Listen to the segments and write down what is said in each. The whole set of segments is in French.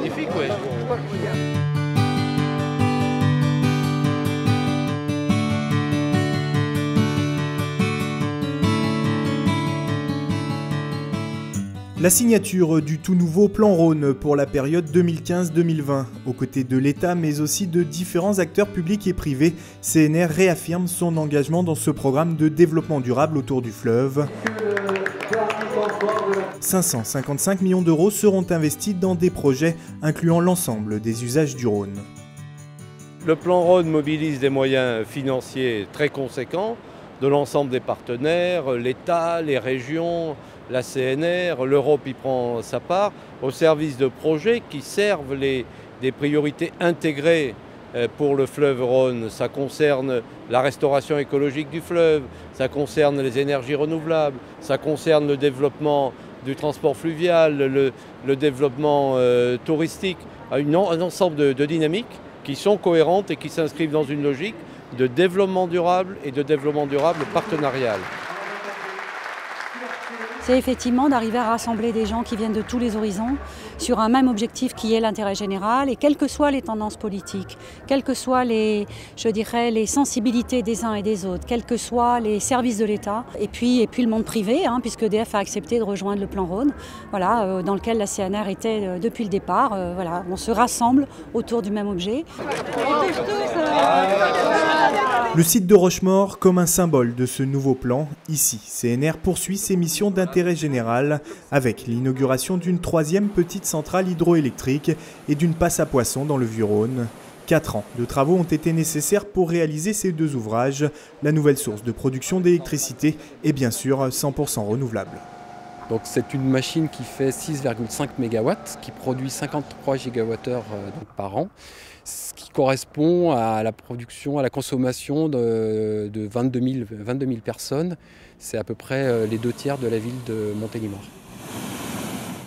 magnifique, ouais. La signature du tout nouveau plan Rhône pour la période 2015-2020. Aux côtés de l'État mais aussi de différents acteurs publics et privés, CNR réaffirme son engagement dans ce programme de développement durable autour du fleuve. 555 millions d'euros seront investis dans des projets incluant l'ensemble des usages du Rhône. Le plan Rhône mobilise des moyens financiers très conséquents de l'ensemble des partenaires, l'État, les régions, la CNR, l'Europe y prend sa part, au service de projets qui servent des priorités intégrées pour le fleuve Rhône. Ça concerne la restauration écologique du fleuve, ça concerne les énergies renouvelables, ça concerne le développement du transport fluvial, le développement touristique, un ensemble de dynamiques qui sont cohérentes et qui s'inscrivent dans une logique de développement durable et de développement durable partenarial. C'est effectivement d'arriver à rassembler des gens qui viennent de tous les horizons sur un même objectif qui est l'intérêt général et quelles que soient les tendances politiques, quelles que soient les sensibilités des uns et des autres, quels que soient les services de l'État et puis le monde privé, puisque EDF a accepté de rejoindre le plan Rhône, voilà, dans lequel la CNR était depuis le départ. Voilà, on se rassemble autour du même objet. Le site de Rochemaure comme un symbole de ce nouveau plan. Ici, CNR poursuit ses missions d'intérêt général avec l'inauguration d'une troisième petite centrale hydroélectrique et d'une passe à poissons dans le Vieux-Rhône. 4 ans de travaux ont été nécessaires pour réaliser ces deux ouvrages. La nouvelle source de production d'électricité est bien sûr 100% renouvelable. Donc c'est une machine qui fait 6,5 MW, qui produit 53 GWh par an, ce qui correspond à la production, à la consommation de 22 000 personnes. C'est à peu près les 2 tiers de la ville de Montélimar.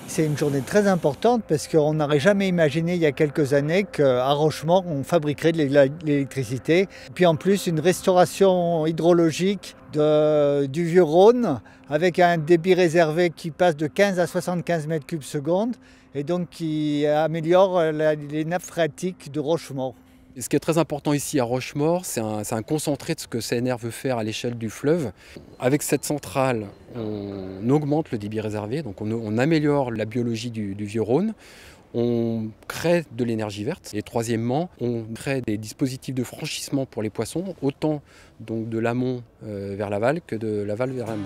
C'est une journée très importante parce qu'on n'aurait jamais imaginé il y a quelques années qu'à Rochemaure on fabriquerait de l'électricité. Puis en plus une restauration hydrologique du Vieux-Rhône avec un débit réservé qui passe de 15 à 75 mètres cubes seconde et donc qui améliore les nappes phréatiques de Rochemaure. Ce qui est très important ici à Rochemaure, c'est un concentré de ce que CNR veut faire à l'échelle du fleuve. Avec cette centrale, on augmente le débit réservé, donc on améliore la biologie du Vieux-Rhône, on crée de l'énergie verte et troisièmement, on crée des dispositifs de franchissement pour les poissons, autant donc de l'amont vers l'aval que de l'aval vers l'amont.